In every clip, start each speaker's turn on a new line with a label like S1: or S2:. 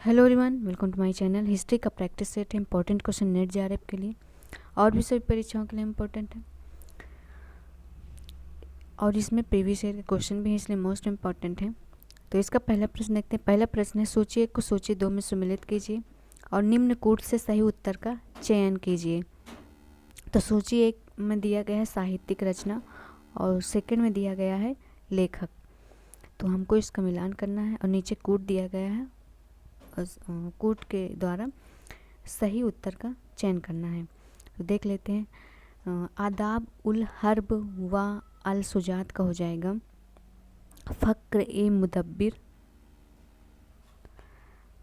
S1: Hello everyone, welcome to my channel. History का practice set है। Important question NET JRF के लिए और भी सभी परीक्षाओं के लिए इम्पोर्टेंट है, और इसमें प्रीवियस ईयर के क्वेश्चन भी हैं, इसलिए मोस्ट इम्पॉर्टेंट है। तो इसका पहला प्रश्न देखते हैं। पहला प्रश्न है, सूची 1 को सूची 2 में सम्मिलित कीजिए और निम्न कूट से सही उत्तर का चयन कीजिए। तो सूची 1 में दिया गया है साहित्यिक रचना और सेकंड में दिया गया है लेखक। तो हमको इसका मिलान करना है और नीचे कूट दिया गया है, कूट के द्वारा सही उत्तर का चयन करना है। तो देख लेते हैं। आदाब उल हर्ब व अल सुजात का हो जाएगा फ़क्र ए मुदब्बिर,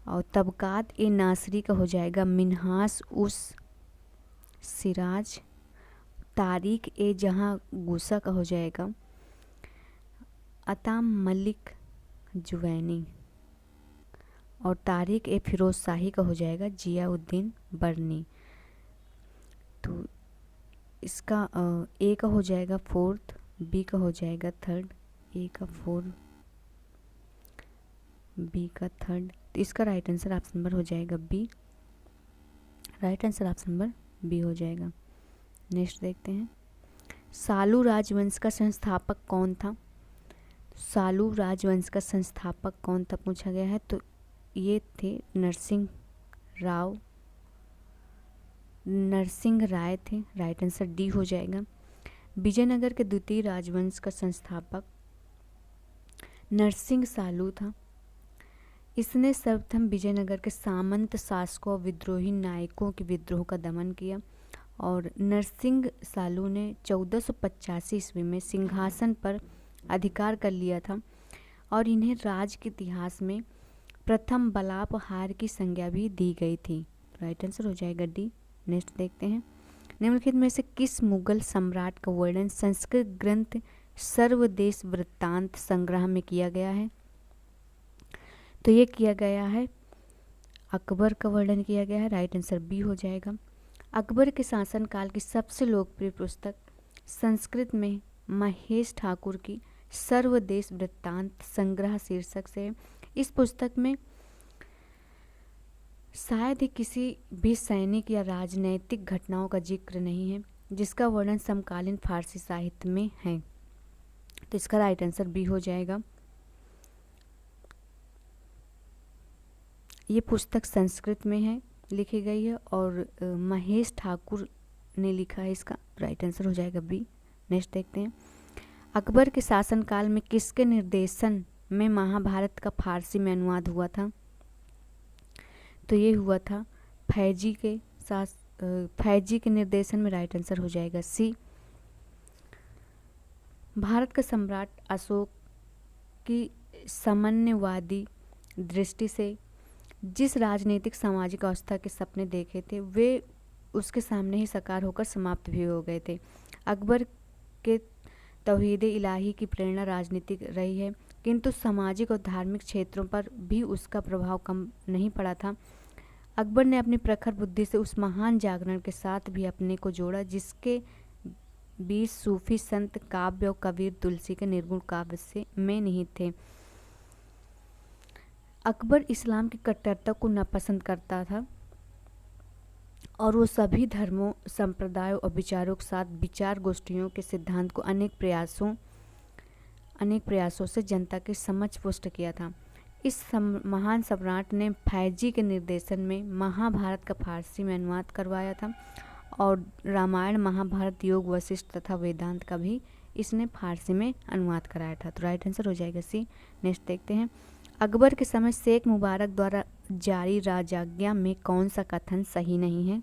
S1: और तबकात ए नासरी का हो जाएगा मिन्हास उस सिराज, तारीख ए जहाँ गुस्सा का हो जाएगा अता मलिक जुवैनी, और तारिक ए फिरोज शाही का हो जाएगा जियाउद्दीन बर्नी। तो इसका ए का हो जाएगा फोर्थ, बी का हो जाएगा थर्ड, ए का फोर्थ, बी का थर्ड। तो इसका राइट आंसर ऑप्शन नंबर हो जाएगा B. Right answer option number B हो जाएगा। नेक्स्ट देखते हैं, सालू राजवंश का संस्थापक कौन था? सालू राजवंश का संस्थापक कौन था पूछा गया है। तो ये थे नरसिंह राय थे। राइट आंसर डी हो जाएगा। विजयनगर के द्वितीय राजवंश का संस्थापक नरसिंह सालू था। इसने सर्वप्रथम विजयनगर के सामंत शासकों और विद्रोही नायकों के विद्रोह का दमन किया, और नरसिंह सालू ने 1485 ईस्वी में सिंहासन पर अधिकार कर लिया था, और इन्हें राज्य के इतिहास में प्रथम बलापहार की संज्ञा भी दी गई थी। राइट आंसर हो जाएगा डी। नेक्स्ट देखते हैं, निम्नलिखित में से किस मुगल सम्राट का वर्णन संस्कृत ग्रंथ सर्वदेश वृत्तांत संग्रह में किया गया है? तो ये किया गया है अकबर का वर्णन किया गया है। राइट आंसर बी हो जाएगा। अकबर के शासनकाल की सबसे लोकप्रिय पुस्तक संस्कृत में महेश ठाकुर की सर्वदेश वृत्तांत संग्रह शीर्षक से। इस पुस्तक में शायद ही किसी भी सैनिक या राजनैतिक घटनाओं का जिक्र नहीं है जिसका वर्णन समकालीन फारसी साहित्य में है। तो इसका राइट आंसर बी हो जाएगा। ये पुस्तक संस्कृत में है, लिखी गई है, और महेश ठाकुर ने लिखा है इसका। राइट आंसर हो जाएगा बी। नेक्स्ट देखते हैं, अकबर के शासनकाल में किसके निर्देशन में महाभारत का फारसी में अनुवाद हुआ था? तो ये हुआ था फैजी के निर्देशन में। राइट आंसर हो जाएगा सी। भारत का सम्राट अशोक की सामान्यवादी दृष्टि से जिस राजनीतिक सामाजिक अवस्था के सपने देखे थे वे उसके सामने ही साकार होकर समाप्त भी हो गए थे। अकबर के तौहीद इलाही की प्रेरणा राजनीतिक रही है, किंतु सामाजिक और धार्मिक क्षेत्रों पर भी उसका प्रभाव कम नहीं पड़ा था। अकबर ने अपनी प्रखर बुद्धि से उस महान जागरण के साथ भी अपने को जोड़ा जिसके बीच सूफी संत काव्य और कबीर तुलसी के निर्गुण काव्य से में निहित थे। अकबर इस्लाम की कट्टरता को नापसंद करता था, और वो सभी धर्मों, संप्रदायों और विचारों के साथ विचार गोष्ठियों के सिद्धांत को अनेक प्रयासों से जनता के समक्ष पुष्ट किया था। इस महान सम्राट ने फैजी के निर्देशन में महाभारत का फारसी में अनुवाद करवाया था, और रामायण, महाभारत, योग, वशिष्ठ तथा वेदांत का भी इसने फारसी में अनुवाद कराया था। तो राइट आंसर हो जाएगा सी। नेक्स्ट देखते हैं, अकबर के समय शेख मुबारक द्वारा जारी राजाज्ञा में कौन सा कथन सही नहीं है?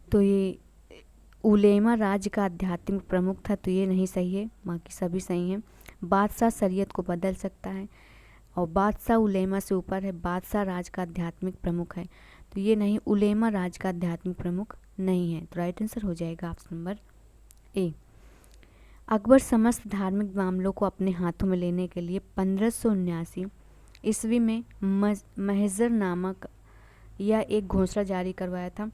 S1: तो ये उलेमा राज्य का आध्यात्मिक प्रमुख था, तो ये नहीं सही है, बाकी सभी सही हैं। बादशाह शरीयत को बदल सकता है, और बादशाह उलेमा से ऊपर है, बादशाह राज का आध्यात्मिक प्रमुख है, तो ये नहीं, उलेमा राज का आध्यात्मिक प्रमुख नहीं है। तो राइट आंसर हो जाएगा ऑप्शन नंबर ए। अकबर समस्त धार्मिक मामलों को अपने हाथों में लेने के लिए 1579 ईस्वी में महजर नामक या एक घोषणा जारी करवाया था।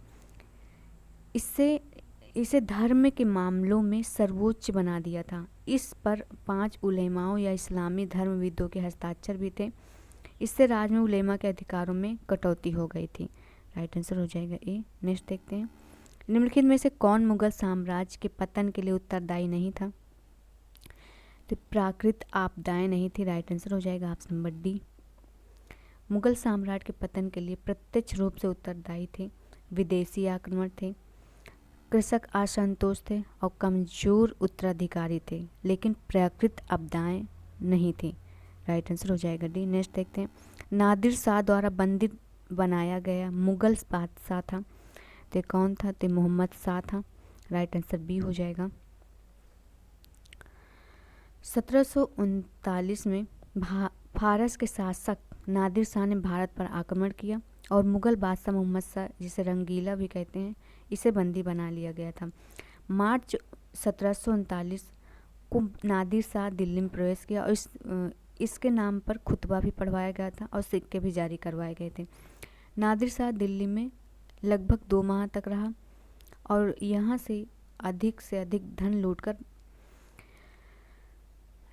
S1: इसे धर्म के मामलों में सर्वोच्च बना दिया था। इस पर 5 उलेमाओं या इस्लामी धर्मविदों के हस्ताक्षर भी थे। इससे राज में उलेमा के अधिकारों में कटौती हो गई थी। राइट आंसर हो जाएगा ए। नेक्स्ट देखते हैं, निम्नलिखित में से कौन मुगल साम्राज्य के पतन के लिए उत्तरदायी नहीं था? तो प्राकृत आपदाएं नहीं थी। राइट आंसर हो जाएगा ऑप्शन नंबर डी। मुगल साम्राज्य के पतन के लिए प्रत्यक्ष रूप से उत्तरदायी थे विदेशी आक्रमण थे, कृषक असंतोष थे और कमजोर उत्तराधिकारी थे, लेकिन प्राकृत आपदाएं नहीं थी। राइट आंसर हो जाएगा डी। नेक्स्ट देखते हैं, नादिर शाह द्वारा बंदी बनाया गया मुगल बादशाह था, तो कौन था? तो मोहम्मद शाह था। राइट आंसर बी हो जाएगा। 1739 में फारस के शासक नादिर शाह ने भारत पर आक्रमण किया और मुगल बादशाह मोहम्मद शाह, जिसे रंगीला भी कहते हैं, इसे बंदी बना लिया गया था। मार्च 1739 को नादिर शाह दिल्ली में प्रवेश किया और इसके नाम पर खुतबा भी पढ़वाया गया था और सिक्के भी जारी करवाए गए थे। नादिर शाह दिल्ली में लगभग 2 माह तक रहा और यहाँ से अधिक धन लूटकर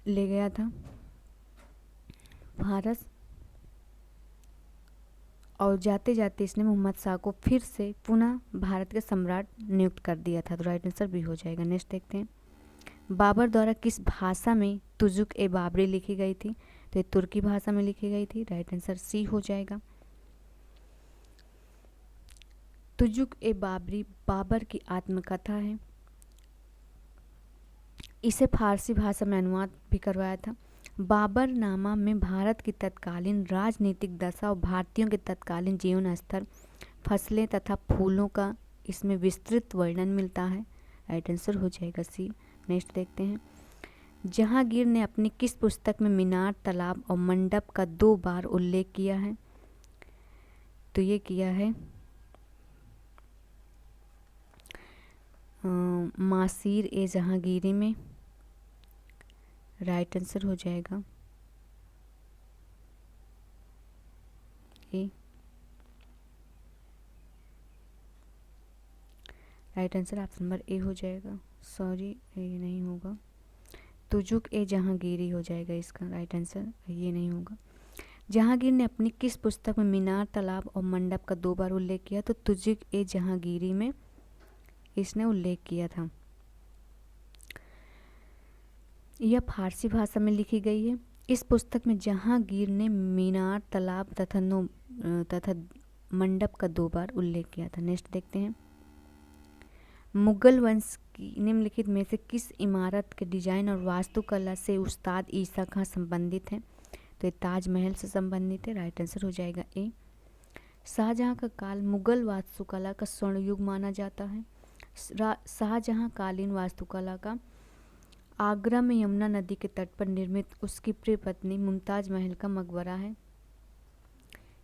S1: ले गया था फारस, और जाते जाते इसने मोहम्मद शाह को फिर से पुनः भारत के सम्राट नियुक्त कर दिया था। तो राइट आंसर भी हो जाएगा। नेक्स्ट देखते हैं, बाबर द्वारा किस भाषा में तुजुक ए बाबरी लिखी गई थी? तो ये तुर्की भाषा में लिखी गई थी। राइट आंसर सी हो जाएगा। तुजुक ए बाबरी बाबर की आत्मकथा है। इसे फारसी भाषा में अनुवाद भी करवाया था। बाबर नामा में भारत की तत्कालीन राजनीतिक दशा और भारतीयों के तत्कालीन जीवन स्तर, फसलें तथा फूलों का इसमें विस्तृत वर्णन मिलता है। राइट आंसर हो जाएगा सी। नेक्स्ट देखते हैं, जहांगीर ने अपनी किस पुस्तक में मीनार, तालाब और मंडप का 2 बार उल्लेख किया है? तो ये किया है मासीर ए जहांगीरी में। राइट आंसर हो जाएगा A. Right answer option number A हो जाएगा। सॉरी, ये नहीं होगा, तुजुक ए जहांगीरी हो जाएगा इसका। राइट आंसर ये नहीं होगा। जहांगीर ने अपनी किस पुस्तक में मीनार, तालाब और मंडप का 2 बार उल्लेख किया? तो तुजुक ए जहांगीरी में इसने उल्लेख किया था। यह फारसी भाषा में लिखी गई है। इस पुस्तक में जहांगीर ने मीनार, तालाब तथा मंडप का 2 बार उल्लेख किया था। नेक्स्ट देखते हैं, मुगल वंश की निम्नलिखित में से किस इमारत के डिजाइन और वास्तुकला से उस्ताद ईसा खां संबंधित हैं? तो ये ताजमहल से संबंधित है। राइट आंसर हो जाएगा ए। शाहजहां का काल मुगल वास्तुकला का स्वर्ण युग माना जाता है। शाहजहां कालीन वास्तुकला का आगरा में यमुना नदी के तट पर निर्मित उसकी प्रिय पत्नी मुमताज महल का मकबरा है।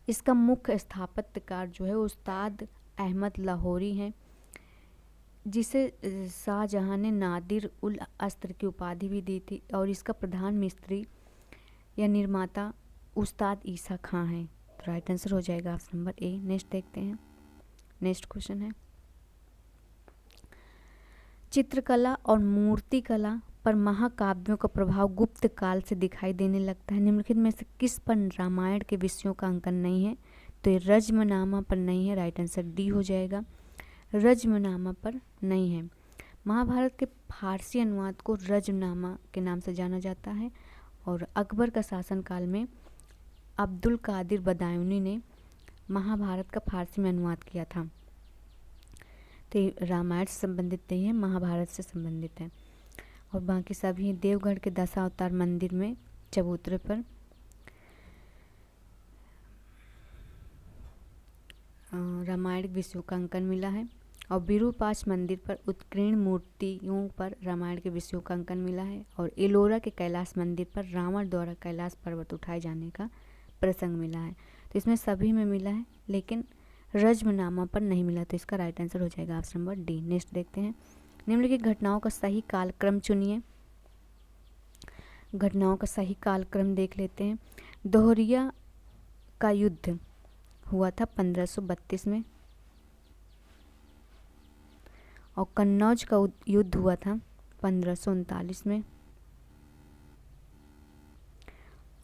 S1: इसका मुख्य स्थापत्यकार जो है उस्ताद अहमद लाहौरी हैं, जिसे शाहजहां ने नादिर उल अस्त्र की उपाधि भी दी थी, और इसका प्रधान मिस्त्री या निर्माता उस्ताद ईसा खां हैं। तो राइट आंसर हो जाएगा ऑप्शन नंबर ए। नेक्स्ट देखते हैं, नेक्स्ट क्वेश्चन है, चित्रकला और मूर्तिकला पर महाकाव्यों का प्रभाव गुप्त काल से दिखाई देने लगता है। निम्नलिखित में से किस पर रामायण के विषयों का अंकन नहीं है? तो ये रज्मनामा पर नहीं है। राइट आंसर डी हो जाएगा, रज्मनामा पर नहीं है। महाभारत के फारसी अनुवाद को रज्मनामा के नाम से जाना जाता है, और अकबर का शासनकाल में अब्दुल कादिर बदायूनी ने महाभारत का फारसी में अनुवाद किया था। तो ये रामायण से संबंधित नहीं है, महाभारत से संबंधित है। और बाकी सभी देवगढ़ के दशावतार मंदिर में चबूतरे पर रामायण विषयों का अंकन मिला है, और विरूपाक्ष मंदिर पर उत्कीर्ण मूर्तियों पर रामायण के विषयों का अंकन मिला है, और एलोरा के कैलाश मंदिर पर रावण द्वारा कैलाश पर्वत उठाए जाने का प्रसंग मिला है। तो इसमें सभी में मिला है, लेकिन रज्मनामा पर नहीं मिला। तो इसका राइट आंसर हो जाएगा ऑप्शन नंबर डी। नेक्स्ट देखते हैं, निम्नलिखित घटनाओं का सही कालक्रम चुनिए। घटनाओं का सही कालक्रम देख लेते हैं। दोहरिया का युद्ध हुआ था 1532 में, और कन्नौज का युद्ध हुआ था 1539 में,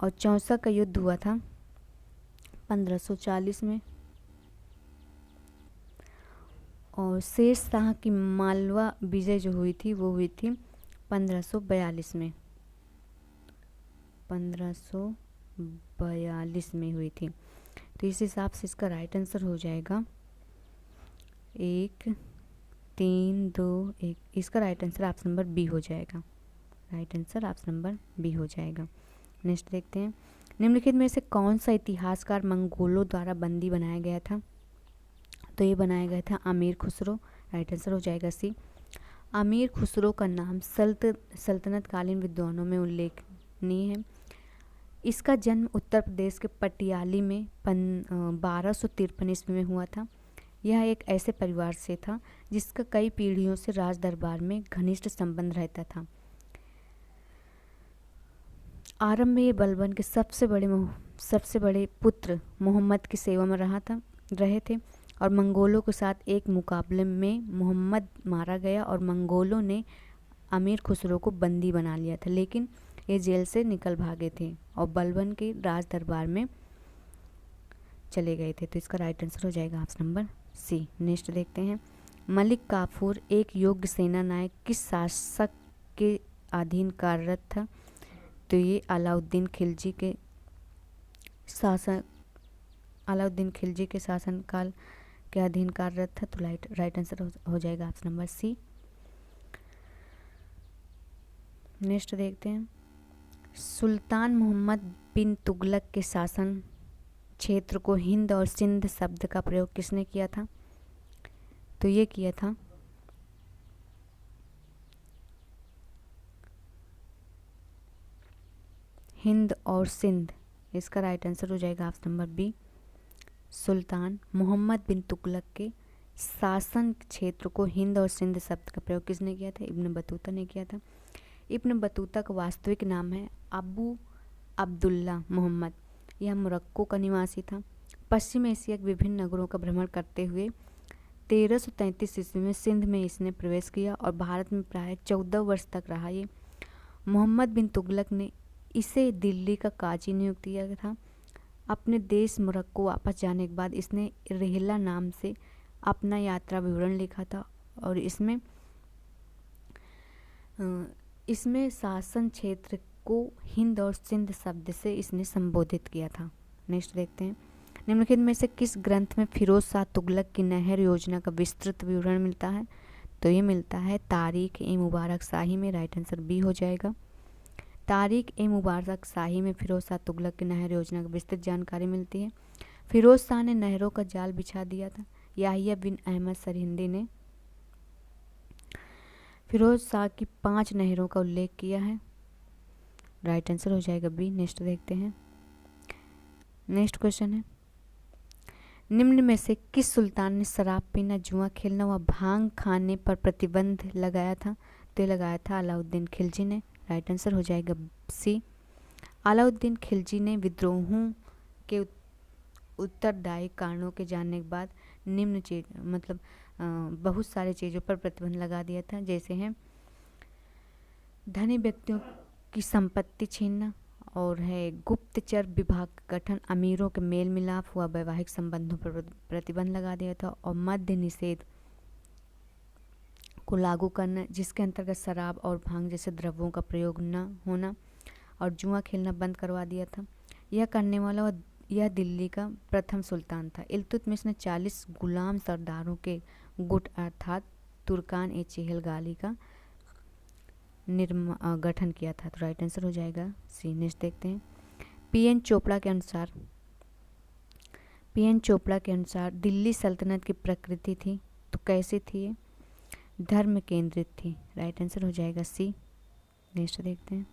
S1: और चौसा का युद्ध हुआ था 1540 में। और शेर शाह की मालवा विजय जो हुई थी वो हुई थी 1542 में। 1542 में हुई थी। तो इस हिसाब से इसका राइट आंसर हो जाएगा 1 3 2 1। इसका right answer option number B हो जाएगा। Right answer option number B हो जाएगा। नेक्स्ट देखते हैं, निम्नलिखित में से कौन सा इतिहासकार मंगोलों द्वारा बंदी बनाया गया था? तो ये बनाया गया था अमीर खुसरो। राइट आंसर हो जाएगा सी। अमीर खुसरो का नाम सल्तनत कालीन विद्वानों में उल्लेखनीय है। इसका जन्म उत्तर प्रदेश के पटियाली में 1253 ईस्वी में हुआ था। यह एक ऐसे परिवार से था जिसका कई पीढ़ियों से राज दरबार में घनिष्ठ संबंध रहता था। आरंभ में ये बलबन के सबसे बड़े पुत्र मोहम्मद की सेवा में रहे थे और मंगोलों के साथ एक मुकाबले में मोहम्मद मारा गया और मंगोलों ने अमीर खुसरो को बंदी बना लिया था, लेकिन ये जेल से निकल भागे थे और बलबन के राज दरबार में चले गए थे। तो इसका राइट आंसर हो जाएगा ऑप्शन नंबर सी। नेक्स्ट देखते हैं, मलिक काफूर एक योग्य सेना नायक किस शासक के अधीन कार्यरत था? तो ये अलाउद्दीन खिलजी के शासनकाल के अधीन कार्यरत था। तो राइट आंसर हो जाएगा ऑप्शन नंबर सी। नेक्स्ट देखते हैं, सुल्तान मोहम्मद बिन तुगलक के शासन क्षेत्र को हिंद और सिंध शब्द का प्रयोग किसने किया था? तो ये किया था हिंद और सिंध। इसका राइट आंसर हो जाएगा ऑप्शन नंबर बी। सुल्तान मोहम्मद बिन तुगलक के शासन क्षेत्र को हिंद और सिंध शब्द का प्रयोग किसने किया था? इब्न बतूता ने किया था। इब्न बतूता का वास्तविक नाम है अबू अब्दुल्ला मोहम्मद। यह मोरक्को का निवासी था। पश्चिम एशिया के विभिन्न नगरों का भ्रमण करते हुए 1333 ईस्वी में सिंध में इसने प्रवेश किया और भारत में प्राय 14 वर्ष तक रहा। ये मोहम्मद बिन तुगलक ने इसे दिल्ली का काजी नियुक्त किया था। अपने देश मोरक्को वापस जाने के बाद इसने रेहला नाम से अपना यात्रा विवरण लिखा था और इसमें शासन क्षेत्र को हिंद और सिंध शब्द से इसने संबोधित किया था। नेक्स्ट देखते हैं, निम्नलिखित में से किस ग्रंथ में फिरोज शाह तुगलक की नहर योजना का विस्तृत विवरण मिलता है? तो ये मिलता है तारीख ए मुबारक शाही में। राइट आंसर बी हो जाएगा। तारीख ए मुबारक शाही में फिरोज शाह तुगलक की नहर योजना की विस्तृत जानकारी मिलती है। फिरोज शाह ने नहरों का जाल बिछा दिया था। याहिया बिन अहमद सरहिंदी ने फिरोज शाह की 5 नहरों का उल्लेख किया है। राइट आंसर हो जाएगा बी। नेक्स्ट देखते हैं, नेक्स्ट क्वेश्चन है, निम्न में से किस सुल्तान ने शराब पीना, जुआ खेलना व भांग खाने पर प्रतिबंध लगाया था? तो ये लगाया था अलाउद्दीन खिलजी ने। राइट आंसर हो जाएगा सी। अलाउद्दीन खिलजी ने विद्रोहों के उत्तरदायी कारणों के जानने के बाद निम्न चीज बहुत सारे चीज़ों पर प्रतिबंध लगा दिया था, जैसे हैं धनी व्यक्तियों की संपत्ति छीनना और है गुप्तचर विभाग का गठन, अमीरों के मेल मिलाप व वैवाहिक संबंधों पर प्रतिबंध लगा दिया था और मद्य निषेध को लागू करना, जिसके अंतर्गत शराब और भांग जैसे द्रव्यों का प्रयोग न होना और जुआ खेलना बंद करवा दिया था। यह करने वाला यह दिल्ली का प्रथम सुल्तान था। इल्तुतमिश ने 40 गुलाम सरदारों के गुट अर्थात तुर्कान ए चेहलगाली का गठन किया था। तो राइट आंसर हो जाएगा सी। नेक्स्ट देखते हैं, पीएन चोपड़ा के अनुसार दिल्ली सल्तनत की प्रकृति थी तो कैसी थी? धर्म केंद्रित थी। राइट आंसर हो जाएगा सी। नेक्स्ट देखते हैं,